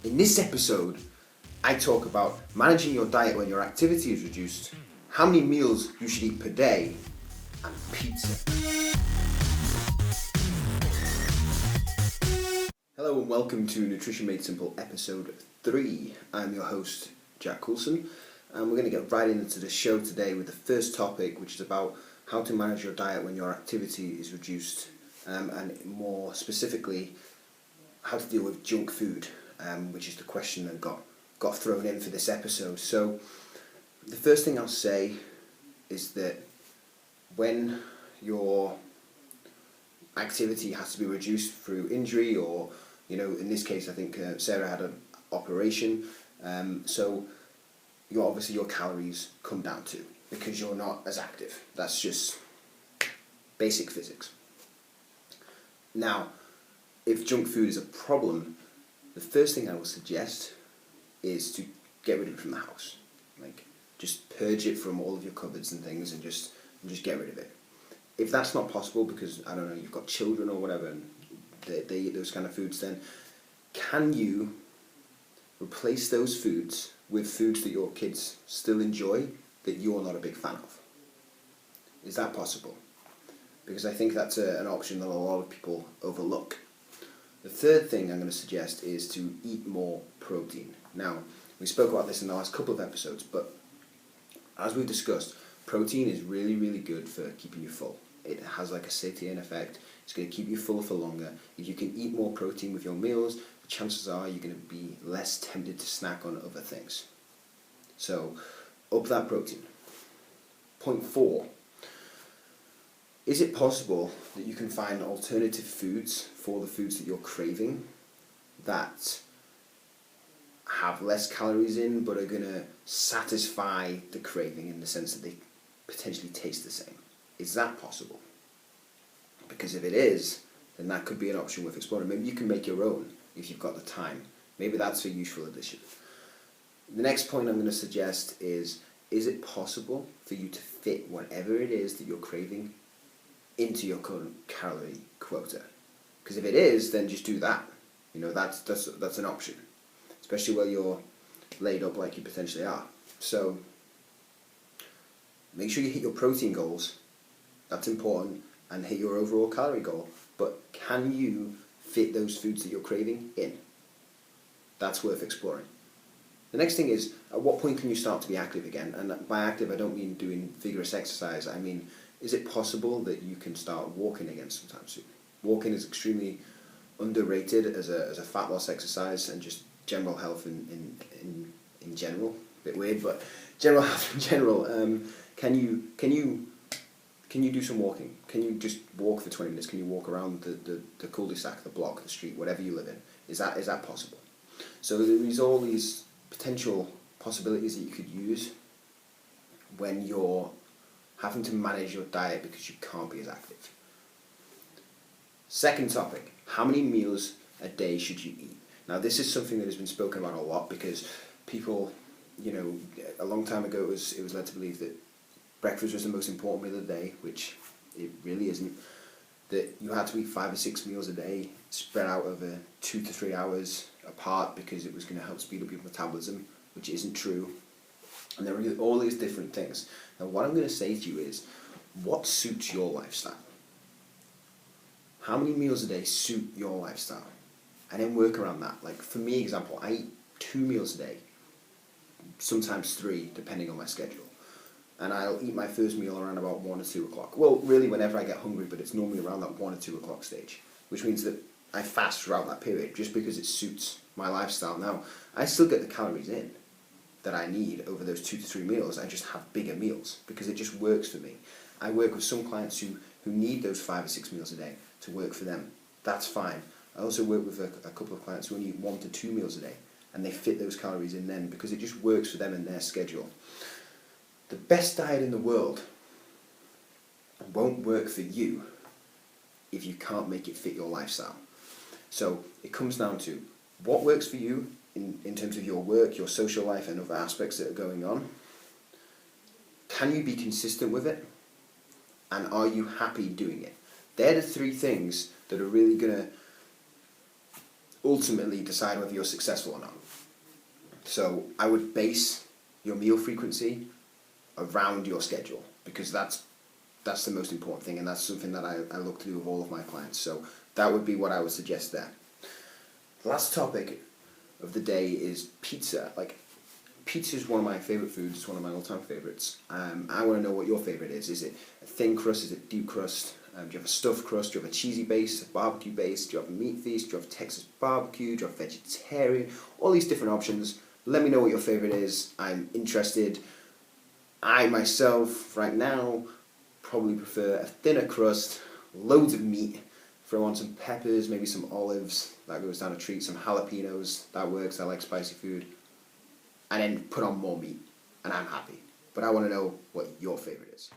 In this episode, I talk about managing your diet when your activity is reduced, how many meals you should eat per day, and pizza. Hello and welcome to Nutrition Made Simple episode 3. I'm your host, Jack Coulson, and we're going to get right into the show today with the first topic, which is about how to manage your diet when your activity is reduced, and more specifically, how to deal with junk food, which is the question that got thrown in for this episode. So the first thing I'll say is that when your activity has to be reduced through injury or, in this case I think Sarah had an operation, so your calories come down too because you're not as active. That's just basic physics. Now, if junk food is a problem, the first thing I will suggest is to get rid of it from the house. Just purge it from all of your cupboards and things and just get rid of it. If that's not possible because, I don't know, you've got children or whatever and they eat those kind of foods, then can you replace those foods with foods that your kids still enjoy that you're not a big fan of? Is that possible? Because I think that's an option that a lot of people overlook. The third thing I'm going to suggest is to eat more protein. Now, we spoke about this in the last couple of episodes, but as we've discussed, protein is really, really good for keeping you full. It has like a satiating effect. It's going to keep you full for longer. If you can eat more protein with your meals, the chances are you're going to be less tempted to snack on other things. So, up that protein. Point 4. Is it possible that you can find alternative foods for the foods that you're craving that have less calories in but are going to satisfy the craving in the sense that they potentially taste the same? Is that possible? Because if it is, then that could be an option worth exploring. Maybe you can make your own if you've got the time. Maybe that's a useful addition. The next point I'm going to suggest is it possible for you to fit whatever it is that you're craving into your current calorie quota? Because if it is, then just do that. That's an option, especially while you're laid up like you potentially are. So make sure you hit your protein goals. That's important, and hit your overall calorie goal. But can you fit those foods that you're craving in? That's worth exploring. The next thing is, at what point can you start to be active again? And by active, I don't mean doing vigorous exercise. I mean, is it possible that you can start walking again sometime soon? Walking is extremely underrated as a fat loss exercise and just general health in general. A bit weird, but general health in general. Can you do some walking? Can you just walk for 20 minutes? Can you walk around the cul-de-sac, the block, the street, whatever you live in? Is that possible? So there's all these potential possibilities that you could use when you're having to manage your diet because you can't be as active. Second topic, how many meals a day should you eat? Now this is something that has been spoken about a lot because people, a long time ago it was led to believe that breakfast was the most important meal of the day, which it really isn't. That you had to eat 5 or 6 meals a day spread out over 2 to 3 hours apart because it was going to help speed up your metabolism, which isn't true. And there are all these different things. Now what I'm going to say to you is, what suits your lifestyle? How many meals a day suit your lifestyle? And then work around that. Like for me, example, I eat 2 meals a day, sometimes 3, depending on my schedule. And I'll eat my first meal around about 1 or 2 o'clock. Well, really whenever I get hungry, but it's normally around that 1 or 2 o'clock stage, which means that I fast throughout that period just because it suits my lifestyle. Now, I still get the calories in that I need over those 2 to 3 meals. I just have bigger meals because it just works for me. I work with some clients who need those 5 or 6 meals a day to work for them. That's fine. I also work with a couple of clients who only eat 1 to 2 meals a day and they fit those calories in then because it just works for them and their schedule. The best diet in the world won't work for you if you can't make it fit your lifestyle. So it comes down to what works for you in terms of your work, your social life and other aspects that are going on. Can you be consistent with it? And are you happy doing it? They're the 3 things that are really going to ultimately decide whether you're successful or not. So I would base your meal frequency around your schedule, because that's the most important thing, and that's something that I look to do with all of my clients. So that would be what I would suggest there. The last topic of the day is pizza. Like, pizza is one of my favourite foods. It's one of my all-time favourites. I want to know what your favourite is. Is it a thin crust? Is it deep crust? Do you have a stuffed crust? Do you have a cheesy base, a barbecue base? Do you have a meat feast? Do you have Texas barbecue? Do you have vegetarian? All these different options. Let me know what your favourite is. I'm interested. I myself, right now, probably prefer a thinner crust, loads of meat, throw on some peppers, maybe some olives, that goes down a treat, some jalapenos, that works, I like spicy food, and then put on more meat, and I'm happy. But I want to know what your favourite is.